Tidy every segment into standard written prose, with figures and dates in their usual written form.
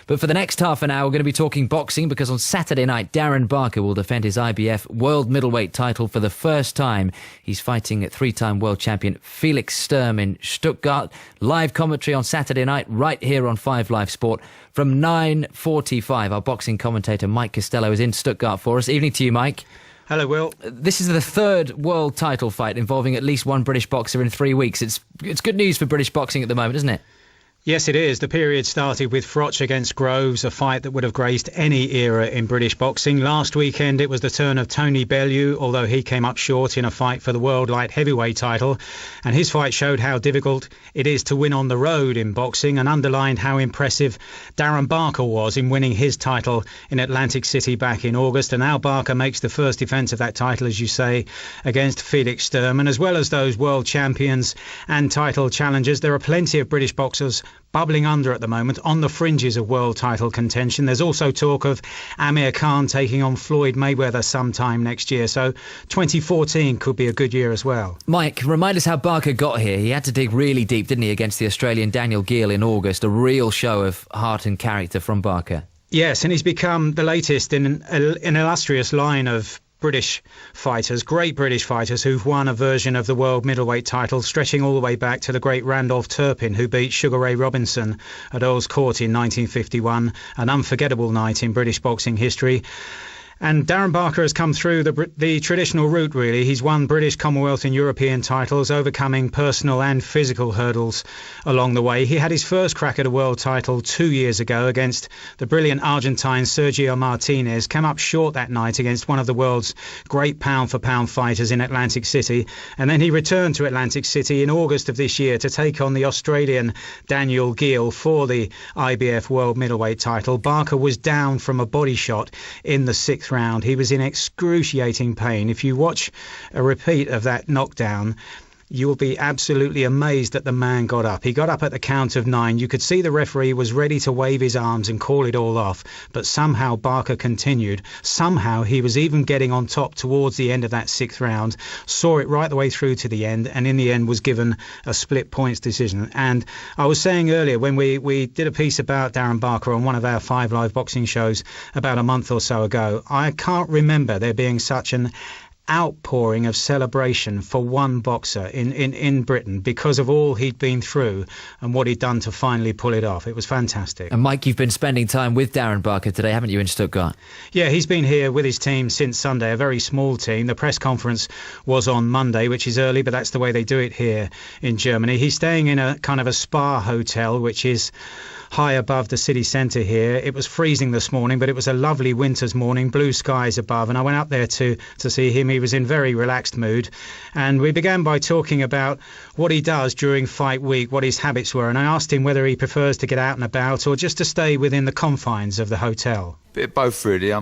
But for the next half an hour, we're going to be talking boxing because on Saturday night, Darren Barker will defend his IBF world middleweight title for the first time. He's fighting at three-time world champion Felix Sturm in Stuttgart. Live commentary on Saturday night right here on 5 Live Sport from 9:45. Our boxing commentator Mike Costello is in Stuttgart for us. Evening to you, Mike. Hello, Will. This is the third world title fight involving at least one British boxer in 3 weeks. It's good news for British boxing at the moment, isn't it? Yes, it is. The period started with Froch against Groves, a fight that would have graced any era in British boxing. Last weekend, it was the turn of Tony Bellew, although he came up short in a fight for the world light heavyweight title. And his fight showed how difficult it is to win on the road in boxing and underlined how impressive Darren Barker was in winning his title in Atlantic City back in August. And now Barker makes the first defence of that title, as you say, against Felix Sturm. And as well as those world champions and title challengers, there are plenty of British boxers bubbling under at the moment on the fringes of world title contention. There's also talk of Amir Khan taking on Floyd Mayweather sometime next year, so 2014 could be a good year as well. Mike, remind us how Barker got here. He had to dig really deep, didn't he, against the Australian Daniel Geale in August. A real show of heart and character from Barker. Yes, and he's become the latest in an illustrious line of British fighters, great British fighters who've won a version of the world middleweight title, stretching all the way back to the great Randolph Turpin, who beat Sugar Ray Robinson at Earl's Court in 1951, an unforgettable night in British boxing history. And Darren Barker has come through the traditional route, really. He's won British, Commonwealth and European titles, overcoming personal and physical hurdles along the way. He had his first crack at a world title 2 years ago against the brilliant Argentine Sergio Martinez, came up short that night against one of the world's great pound-for-pound fighters in Atlantic City. And then he returned to Atlantic City in August of this year to take on the Australian Daniel Geale for the IBF world middleweight title. Barker was down from a body shot in the sixth round. He was in excruciating pain. If you watch a repeat of that knockdown, you'll be absolutely amazed that the man got up. He got up at the count of 9. You could see the referee was ready to wave his arms and call it all off, but somehow Barker continued. Somehow he was even getting on top towards the end of that sixth round, saw it right the way through to the end, and in the end was given a split points decision. And I was saying earlier, when we did a piece about Darren Barker on one of our 5 Live boxing shows about a month or so ago, I can't remember there being such an outpouring of celebration for one boxer in Britain because of all he'd been through and what he'd done to finally pull it off. It was fantastic. And Mike, you've been spending time with Darren Barker today, haven't you, in Stuttgart? Yeah, he's been here with his team since Sunday, a very small team. The press conference was on Monday, which is early, but that's the way they do it here in Germany. He's staying in a kind of a spa hotel, which is high above the city centre here. It was freezing this morning, but it was a lovely winter's morning, blue skies above, and I went up there to see him. He was in very relaxed mood, and we began by talking about what he does during fight week, what his habits were, and I asked him whether he prefers to get out and about or just to stay within the confines of the hotel. Bit of both, really. I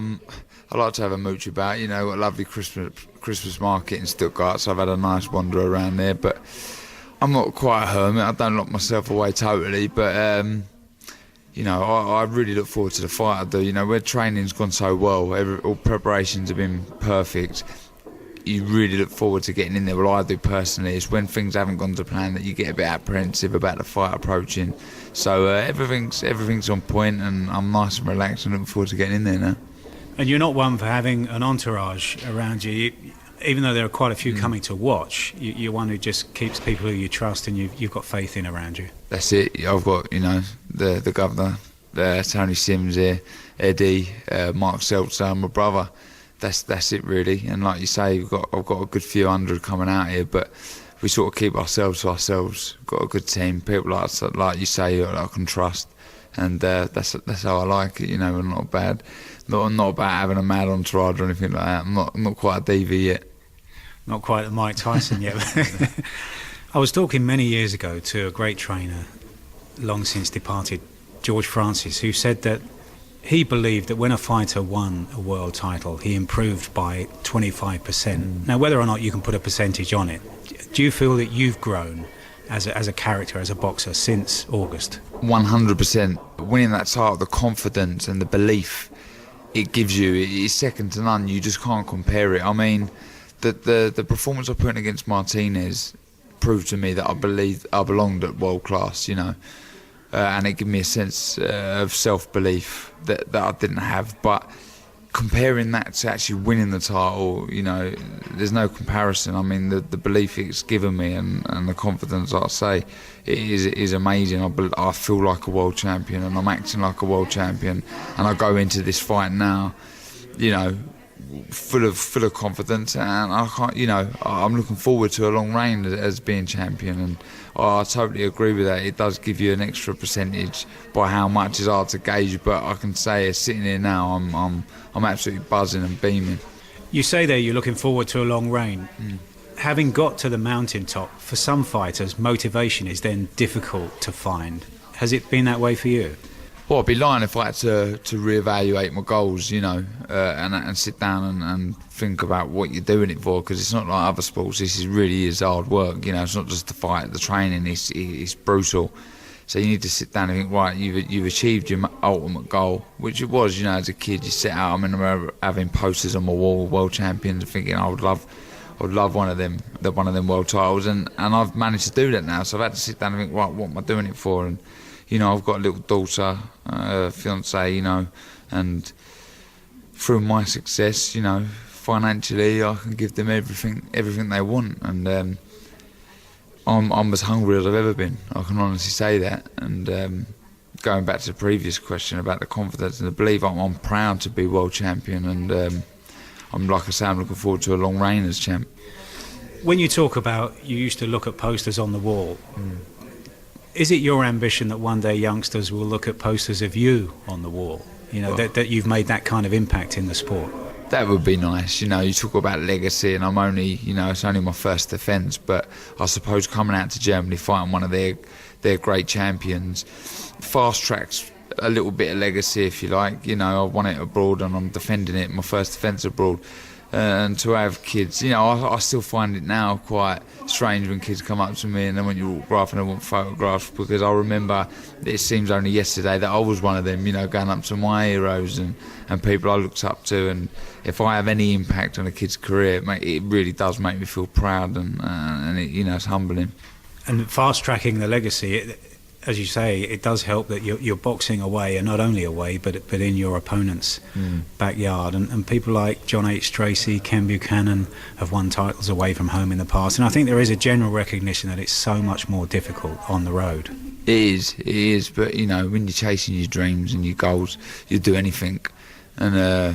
like to have a mooch about, a lovely Christmas market in Stuttgart, so I've had a nice wander around there, but I'm not quite a hermit. I don't lock myself away totally, but I really look forward to the fight. I do. Where training's gone so well, all preparations have been perfect. You really look forward to getting in there. Well, I do personally. It's when things haven't gone to plan that you get a bit apprehensive about the fight approaching. So everything's on point, and I'm nice and relaxed and looking forward to getting in there now. And you're not one for having an entourage around you. Even though there are quite a few coming to watch, you're one who just keeps people who you trust and you've got faith in around you. That's it. I've got, the governor, Tony Sims here, Eddie, Mark Seltzer, my brother. That's it really. And like you say, I've got a good few 100 coming out here, but we sort of keep ourselves to ourselves. Got a good team, people like you say, that I can trust, and that's how I like it. We're not bad. Not about having a mad entourage or anything like that. I'm not quite a diva yet. Not quite a Mike Tyson yet. I was talking many years ago to a great trainer, long since departed, George Francis, who said that he believed that when a fighter won a world title, he improved by 25%. Now, whether or not you can put a percentage on it, do you feel that you've grown as a character, as a boxer, since August? 100%. Winning that title, the confidence and the belief it gives you is second to none. You just can't compare it. I mean, the performance I put in against Martinez proved to me that I believed I belonged at world class. and it gave me a sense of self-belief that I didn't have. But comparing that to actually winning the title, there's no comparison. I mean, the belief it's given me and the confidence, like I say, it is amazing. I feel like a world champion, and I'm acting like a world champion, and I go into this fight now, full of confidence, and I can't, I'm looking forward to a long reign as being champion, and I totally agree with that. It does give you an extra percentage by how much is hard to gauge, but I can say, sitting here now, I'm absolutely buzzing and beaming. You say there you're looking forward to a long reign. Having got to the mountaintop, for some fighters, motivation is then difficult to find. Has it been that way for you? Well, I'd be lying if I had to reevaluate my goals, and sit down and think about what you're doing it for, because it's not like other sports. This really is hard work, It's not just the fight, the training. It's brutal. So you need to sit down and think, right, you've achieved your ultimate goal, which it was, as a kid. You sit out. I remember having posters on my wall, world champions, and thinking I would love one of them world titles, and I've managed to do that now. So I've had to sit down and think, right, what am I doing it for? And I've got a little daughter, fiance, and through my success, financially, I can give them everything they want, and I'm as hungry as I've ever been. I can honestly say that. And going back to the previous question about the confidence and the belief, I'm proud to be world champion, and I'm looking forward to a long reign as champ. When you talk about you used to look at posters on the wall, is it your ambition that one day youngsters will look at posters of you on the wall? That you've made that kind of impact in the sport? That would be nice. You talk about legacy, and I'm only, it's only my first defence, but I suppose coming out to Germany, fighting one of their great champions, fast tracks a little bit of legacy, if you like. I won it abroad, and I'm defending it, my first defence abroad. And to have kids, I still find it now quite strange when kids come up to me and they want your autograph and they want photographs, because I remember it seems only yesterday that I was one of them, going up to my heroes and people I looked up to. And if I have any impact on a kid's career, it really does make me feel proud, and it, it's humbling. And fast tracking the legacy, as you say, it does help that you're boxing away, and not only away, but in your opponent's backyard. And people like John H. Tracy, Ken Buchanan have won titles away from home in the past. And I think there is a general recognition that it's so much more difficult on the road. It is. But, when you're chasing your dreams and your goals, you'll do anything. And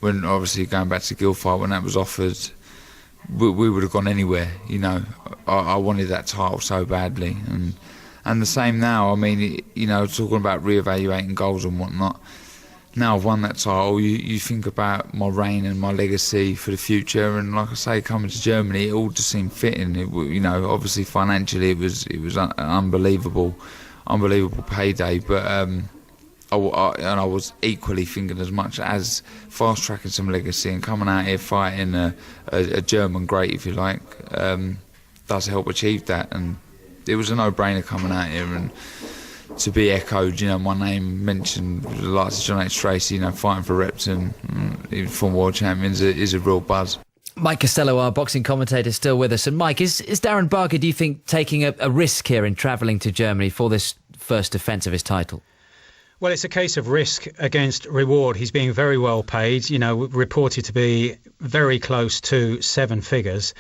when, obviously, going back to Gill fight, when that was offered, we would have gone anywhere. I wanted that title so badly. And the same now. I mean, talking about reevaluating goals and whatnot. Now I've won that title, you think about my reign and my legacy for the future. And like I say, coming to Germany, it all just seemed fitting. Obviously financially, it was an unbelievable payday. But I was equally thinking as much as fast tracking some legacy and coming out here fighting a German great, if you like, does help achieve that. And it was a no-brainer coming out here, and to be echoed, my name mentioned, the likes of John H. Tracy, fighting for Repton, even former world champions, is a real buzz. Mike Costello, our boxing commentator, is still with us. And Mike, is Darren Barker, do you think, taking a risk here in travelling to Germany for this first defence of his title? Well, it's a case of risk against reward. He's being very well paid, reported to be very close to seven figures.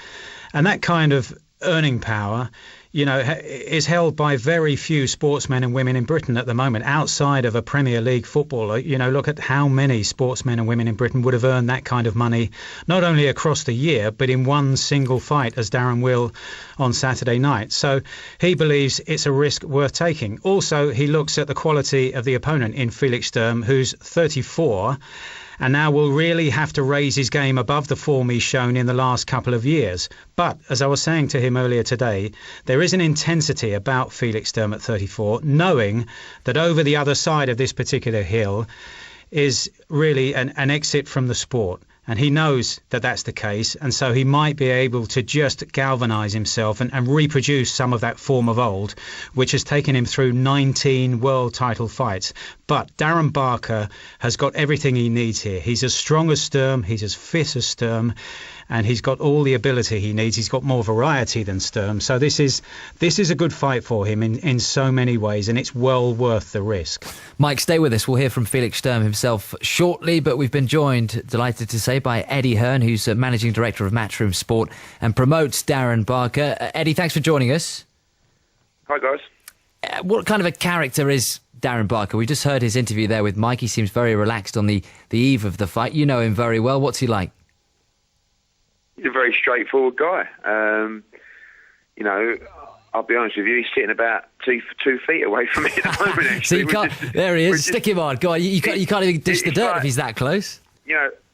And that kind of earning power, is held by very few sportsmen and women in Britain at the moment, outside of a Premier League footballer. Look at how many sportsmen and women in Britain would have earned that kind of money, not only across the year, but in one single fight, as Darren will on Saturday night. So he believes it's a risk worth taking. Also, he looks at the quality of the opponent in Felix Sturm, who's 34, and now will really have to raise his game above the form he's shown in the last couple of years. But, as I was saying to him earlier today, there is an intensity about Felix Sturm at 34, knowing that over the other side of this particular hill is really an exit from the sport. And he knows that that's the case, and so he might be able to just galvanise himself and reproduce some of that form of old, which has taken him through 19 world title fights. But Darren Barker has got everything he needs here. He's as strong as Sturm, he's as fit as Sturm, and he's got all the ability he needs. He's got more variety than Sturm. So this is a good fight for him in so many ways, and it's well worth the risk. Mike, stay with us. We'll hear from Felix Sturm himself shortly, but we've been joined, delighted to say, by Eddie Hearn, who's Managing Director of Matchroom Sport and promotes Darren Barker. Eddie, thanks for joining us. Hi, guys. What kind of a character is Darren Barker? We just heard his interview there with Mike. He seems very relaxed on the eve of the fight. You know him very well. What's he like? He's a very straightforward guy. I'll be honest with you, he's sitting about 2 feet away from me at the moment, actually. So you can't, there he is. Stick him on. Go on. You can't even dish the dirt if he's that close.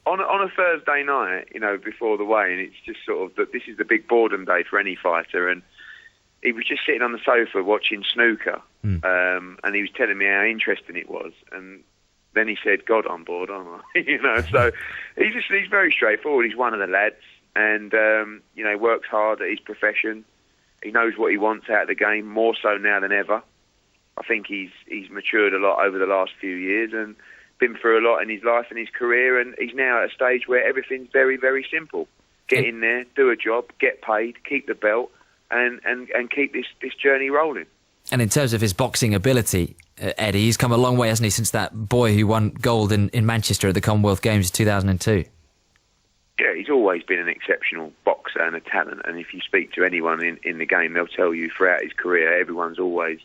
On a Thursday night, before the weigh-in, it's just sort of that this is the big boredom day for any fighter, and he was just sitting on the sofa watching snooker, and he was telling me how interesting it was, and then he said, "God, I'm bored, aren't I?" So he's very straightforward. He's one of the lads, and works hard at his profession. He knows what he wants out of the game, more so now than ever. I think he's matured a lot over the last few years and been through a lot in his life and his career, and he's now at a stage where everything's very, very simple. Get in there, do a job, get paid, keep the belt, and keep this journey rolling. And in terms of his boxing ability, Eddie, he's come a long way, hasn't he, since that boy who won gold in Manchester at the Commonwealth Games in 2002? Yeah, he's always been an exceptional boxer and a talent, and if you speak to anyone in the game, they'll tell you throughout his career, everyone's always,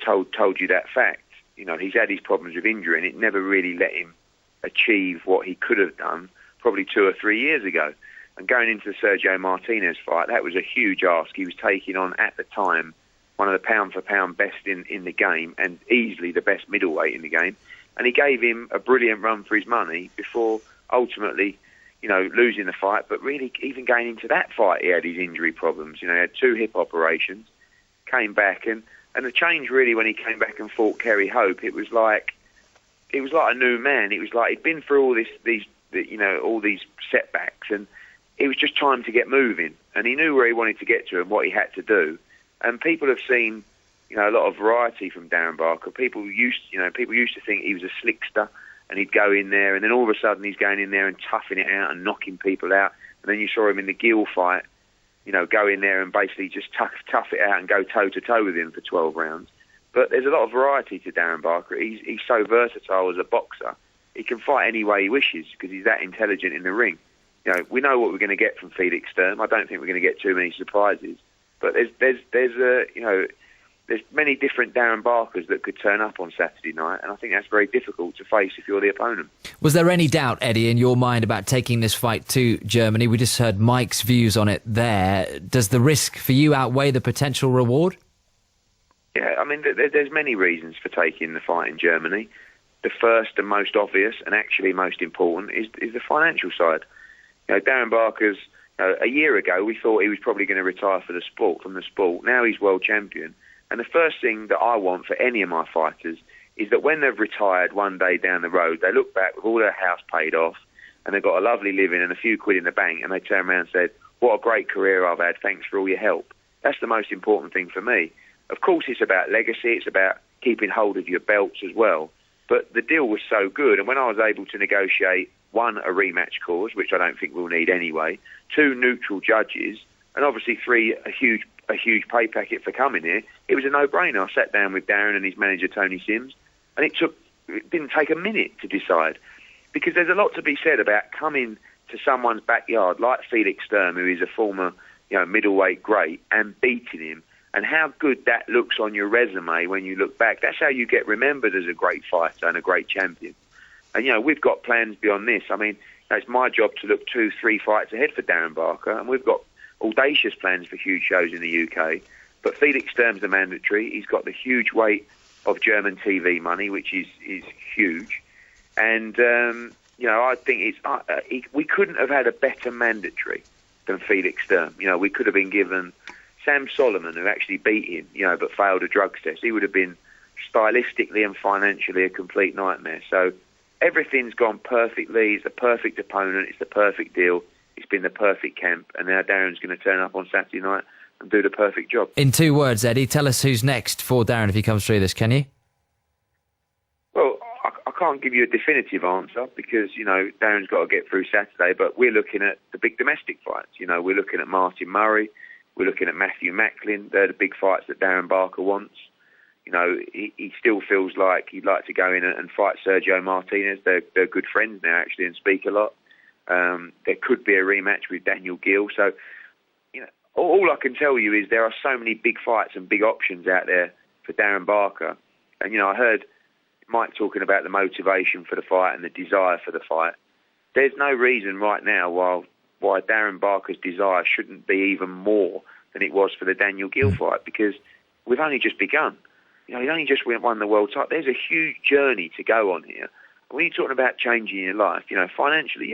told you that fact. He's had his problems with injury, and it never really let him achieve what he could have done probably 2 or 3 years ago. And going into the Sergio Martinez fight, that was a huge ask. He was taking on, at the time, one of the pound-for-pound best in the game, and easily the best middleweight in the game. And he gave him a brilliant run for his money before ultimately, losing the fight. But really, even going into that fight, he had his injury problems. He had 2 hip operations, came back, and the change really when he came back and fought Kerry Hope, it was like a new man. It was like he'd been through all these setbacks, and it was just time to get moving. And he knew where he wanted to get to and what he had to do. And people have seen, a lot of variety from Darren Barker. People used to think he was a slickster, and he'd go in there, and then all of a sudden he's going in there and toughing it out and knocking people out. And then you saw him in the Gill fight, go in there and basically just tough it out and go toe-to-toe with him for 12 rounds. But there's a lot of variety to Darren Barker. He's so versatile as a boxer. He can fight any way he wishes because he's that intelligent in the ring. We know what we're going to get from Felix Sturm. I don't think we're going to get too many surprises. But there's many different Darren Barkers that could turn up on Saturday night, and I think that's very difficult to face if you're the opponent. Was there any doubt, Eddie, in your mind about taking this fight to Germany? We just heard Mike's views on it there. Does the risk for you outweigh the potential reward? Yeah, I mean, there's many reasons for taking the fight in Germany. The first and most obvious, and actually most important, is the financial side. Darren Barker's, a year ago, we thought he was probably going to retire from the sport. Now he's world champion. And the first thing that I want for any of my fighters is that when they've retired one day down the road, they look back with all their house paid off, and they've got a lovely living and a few quid in the bank, and they turn around and say, "What a great career I've had, thanks for all your help." That's the most important thing for me. Of course, it's about legacy, it's about keeping hold of your belts as well. But the deal was so good, and when I was able to negotiate, 1, a rematch clause, which I don't think we'll need anyway, 2, neutral judges, and obviously 3, a huge pay packet for coming here, it was a no-brainer. I sat down with Darren and his manager, Tony Sims, and it didn't take a minute to decide. Because there's a lot to be said about coming to someone's backyard, like Felix Sturm, who is a former middleweight great, and beating him, and how good that looks on your resume when you look back. That's how you get remembered as a great fighter and a great champion. And, we've got plans beyond this. I mean, it's my job to look 2, 3 fights ahead for Darren Barker, and we've got audacious plans for huge shows in the UK. But Felix Sturm's the mandatory. He's got the huge weight of German TV money, which is huge. And, I think we couldn't have had a better mandatory than Felix Sturm. We could have been given Sam Solomon, who actually beat him, but failed a drugs test. He would have been stylistically and financially a complete nightmare. So everything's gone perfectly. It's the perfect opponent. It's the perfect deal. It's been the perfect camp. And now Darren's going to turn up on Saturday night and do the perfect job. In 2 words, Eddie, tell us who's next for Darren if he comes through this, can you? Well, I can't give you a definitive answer because, Darren's got to get through Saturday, but we're looking at the big domestic fights. We're looking at Martin Murray. We're looking at Matthew Macklin. They're the big fights that Darren Barker wants. He still feels like he'd like to go in and fight Sergio Martinez. They're good friends now, actually, and speak a lot. There could be a rematch with Daniel Gill. So, all I can tell you is there are so many big fights and big options out there for Darren Barker. And, I heard Mike talking about the motivation for the fight and the desire for the fight. There's no reason right now why Darren Barker's desire shouldn't be even more than it was for the Daniel Gill fight, because we've only just begun. He only just won the world title. There's a huge journey to go on here. When you're talking about changing your life, financially,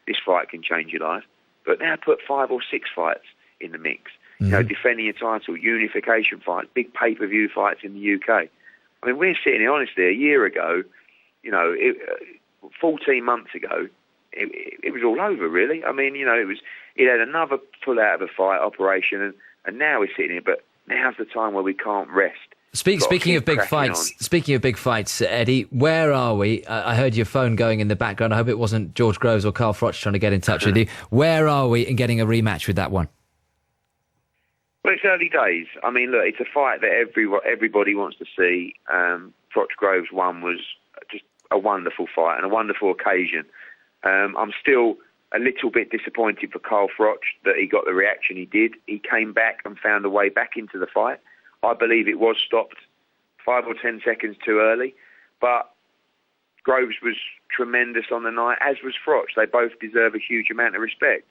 this fight can change your life. But now put 5 or 6 fights in the mix. Defending your title, unification fights, big pay-per-view fights in the UK. I mean, we're sitting here, honestly, a year ago, 14 months ago, it was all over, really. I mean, it had another pull out of a fight operation, and now we're sitting here, but now's the time where we can't rest. Speaking of big fights, Eddie, where are we? I heard your phone going in the background. I hope it wasn't George Groves or Carl Froch trying to get in touch with you. Where are we in getting a rematch with that one? Well, it's early days. I mean, look, it's a fight that everybody wants to see. Froch Groves one was just a wonderful fight and a wonderful occasion. I'm still a little bit disappointed for Carl Froch that he got the reaction he did. He came back and found a way back into the fight. I believe it was stopped 5 or 10 seconds too early, but Groves was tremendous on the night, as was Froch. They both deserve a huge amount of respect.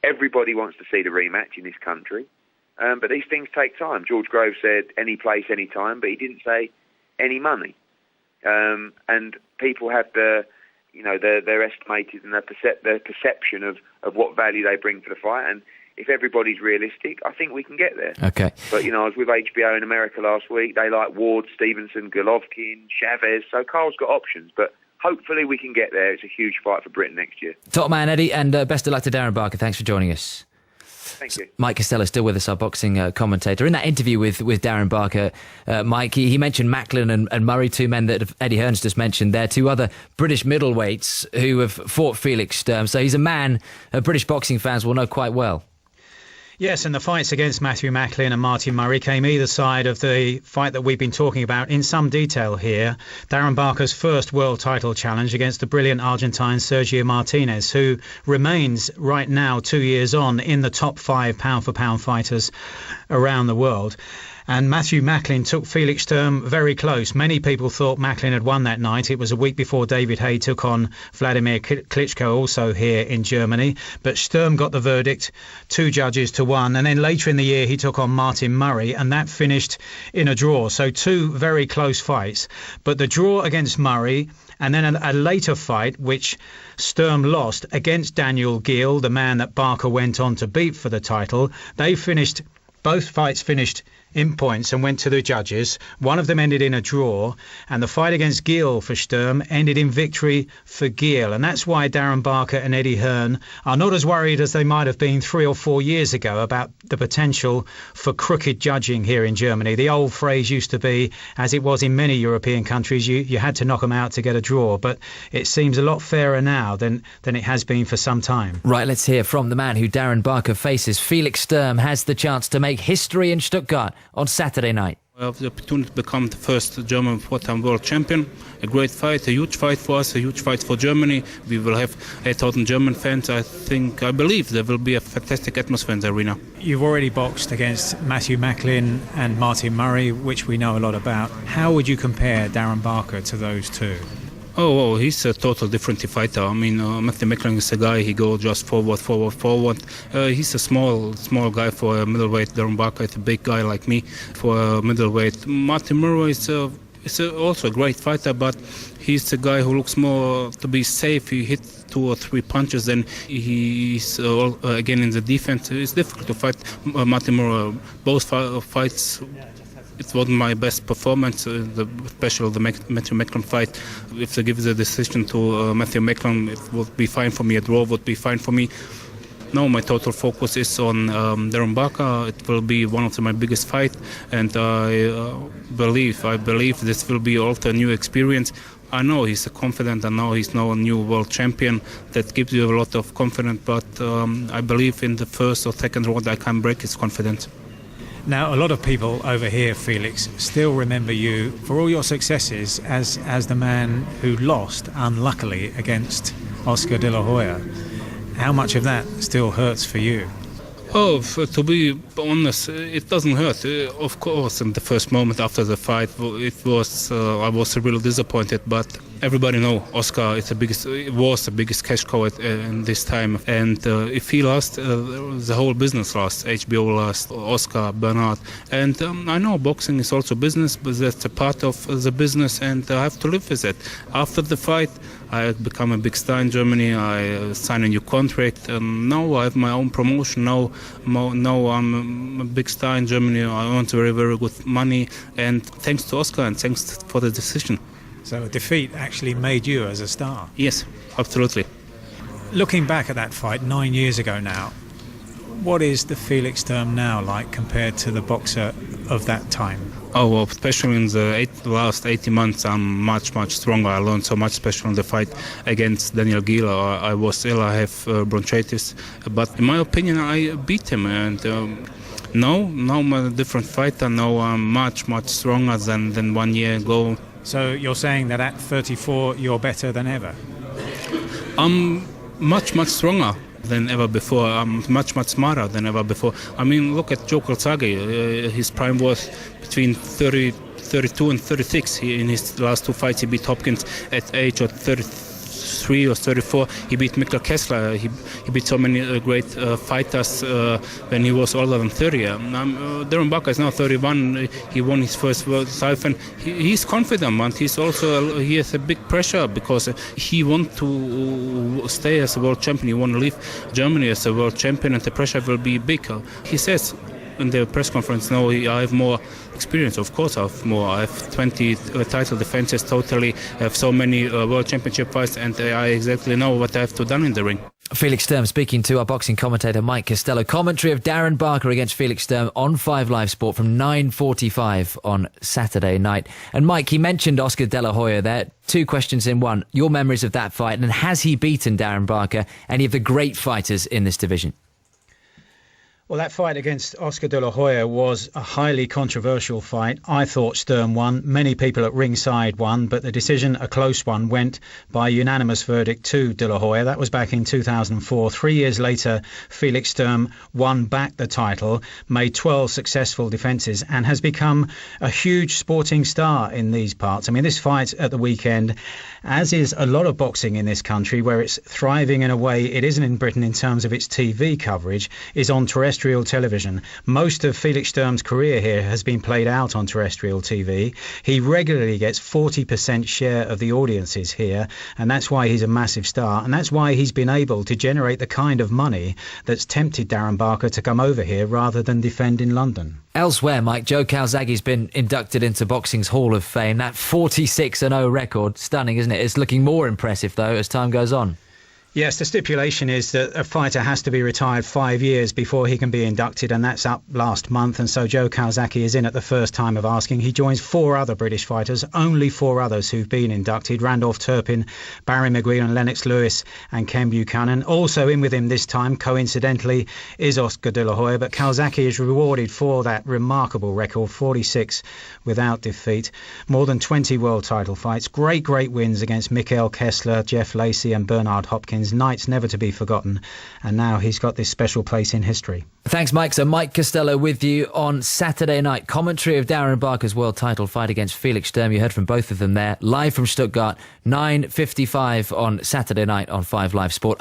Everybody wants to see the rematch in this country, but these things take time. George Groves said any place, any time, but he didn't say any money. And people have their estimated and their perception of what value they bring to the fight, and if everybody's realistic, I think we can get there. Okay. But, I was with HBO in America last week. They like Ward, Stevenson, Golovkin, Chavez. So Carl's got options, but hopefully we can get there. It's a huge fight for Britain next year. Top man, Eddie, and best of luck to Darren Barker. Thanks for joining us. Thank you. Mike Costello still with us, our boxing commentator. In that interview with Darren Barker, Mike, he mentioned Macklin and Murray, 2 men that Eddie Hearn's just mentioned there, 2 other British middleweights who have fought Felix Sturm. So he's a man British boxing fans will know quite well. Yes, and the fights against Matthew Macklin and Martin Murray came either side of the fight that we've been talking about in some detail here. Darren Barker's first world title challenge against the brilliant Argentine Sergio Martinez, who remains right now 2 years on in the top 5 pound-for-pound fighters around the world. And Matthew Macklin took Felix Sturm very close. Many people thought Macklin had won that night. It was a week before David Haye took on Vladimir Klitschko, also here in Germany. But Sturm got the verdict, 2 judges to 1. And then later in the year, he took on Martin Murray, and that finished in a draw. So 2 very close fights. But the draw against Murray, and then a later fight, which Sturm lost against Daniel Gill, the man that Barker went on to beat for the title, both fights finished in points and went to the judges. One of them ended in a draw, and the fight against Gill for Sturm ended in victory for Gill. And that's why Darren Barker and Eddie Hearn are not as worried as they might have been 3 or 4 years ago about the potential for crooked judging here in Germany. The old phrase used to be, as it was in many European countries, you had to knock them out to get a draw. But it seems a lot fairer now than it has been for some time. Right, let's hear from the man who Darren Barker faces. Felix Sturm has the chance to make history in Stuttgart on Saturday night. We have the opportunity to become the first German 4-time world champion. A great fight, a huge fight for us, a huge fight for Germany. We will have 8,000 German fans. I believe there will be a fantastic atmosphere in the arena. You've already boxed against Matthew Macklin and Martin Murray, which we know a lot about. How would you compare Darren Barker to those 2? Oh, he's a total different fighter. I mean, Matthew Macklin is a guy, he goes just forward. He's a small guy for a middleweight. Darren Barker is a big guy like me for a middleweight. Martin Murray is also a great fighter, but he's a guy who looks more to be safe. He hits 2 or 3 punches, and he's again in the defense. It's difficult to fight Martin Murray. Both fights it wasn't my best performance, especially the Matthew Macklin fight. If they give the decision to Matthew Macklin, it would be fine for me. A draw would be fine for me. No, my total focus is on Darren Barker. It will be one of my biggest fights, and I believe this will be also a new experience. I know he's confident. I know he's now a new world champion. That gives you a lot of confidence. But I believe in the first or second round I can break his confidence. Now, a lot of people over here, Felix, still remember you for all your successes as the man who lost, unluckily, against Oscar De La Hoya. How much of that still hurts for you? Oh, to be honest, it doesn't hurt. Of course, in the first moment after the fight, I was really disappointed. But everybody know Oscar was the biggest cash cow in this time. And if he lost, the whole business lost. HBO lost, Oscar, Bernard. And I know boxing is also business, but that's a part of the business, and I have to live with it. After the fight, I become a big star in Germany. I signed a new contract. Now I have my own promotion. Now I'm a big star in Germany. I earn very, very good money. And thanks to Oscar and thanks for the decision. So a defeat actually made you as a star? Yes, absolutely. Looking back at that fight 9 years ago now, what is the Felix Sturm now like compared to the boxer of that time? Oh, well, especially in the last 18 months, I'm much, much stronger. I learned so much, especially in the fight against Daniel Gila. I was ill, I have bronchitis. But in my opinion, I beat him. And now I'm a different fighter. Now I'm much, much stronger than 1 year ago. So you're saying that at 34, you're better than ever? I'm much, much stronger than ever before. I'm much, much smarter than ever before. I mean, look at Joe Calzaghe. His prime was between 32 and 36. In his last two fights, he beat Hopkins at age of 33 or 34. He beat Mikkel Kessler. He beat so many great fighters when he was older than 30. Darren Barker is now 31. He won his first world title. He's confident, and he has a big pressure because he wants to stay as a world champion. He wants to leave Germany as a world champion, and the pressure will be big. He says in the press conference, no, I have more experience. Of course I have more. I have 20 title defenses totally. I have so many world championship fights, and I exactly know what I have to do in the ring. Felix Sturm speaking to our boxing commentator Mike Costello. Commentary of Darren Barker against Felix Sturm on 5 Live Sport from 9:45 on Saturday night. And Mike, he mentioned Oscar De La Hoya there. 2 questions in one. Your memories of that fight, and has he beaten Darren Barker, any of the great fighters in this division? Well, that fight against Oscar De La Hoya was a highly controversial fight. I thought Sturm won. Many people at ringside won, but the decision, a close one, went by unanimous verdict to De La Hoya. That was back in 2004. 3 years later, Felix Sturm won back the title, made 12 successful defences, and has become a huge sporting star in these parts. I mean, this fight at the weekend, as is a lot of boxing in this country, where it's thriving in a way it isn't in Britain in terms of its TV coverage, is on terrestrial television. Most of Felix Sturm's career here has been played out on terrestrial TV. He regularly gets 40% share of the audiences here, and that's why he's a massive star, and that's why he's been able to generate the kind of money that's tempted Darren Barker to come over here rather than defend in London. Elsewhere, Mike, Joe Calzaghe's been inducted into boxing's Hall of Fame. That 46-0 record, stunning, isn't it? It's looking more impressive, though, as time goes on. Yes, the stipulation is that a fighter has to be retired 5 years before he can be inducted, and that's up last month. And so Joe Calzaghe is in at the first time of asking. He joins 4 other British fighters, only 4 others who've been inducted: Randolph Turpin, Barry McGuigan, Lennox Lewis and Ken Buchanan. Also in with him this time, coincidentally, is Oscar De La Hoya, but Calzaghe is rewarded for that remarkable record, 46 without defeat, more than 20 world title fights, great wins against Mikkel Kessler, Jeff Lacey and Bernard Hopkins. Nights never to be forgotten, and now he's got this special place in history. Thanks, Mike. So Mike Costello with you on Saturday night. Commentary of Darren Barker's world title fight against Felix Sturm. You heard from both of them there, live from Stuttgart, 9:55 on Saturday night on 5 Live Sport.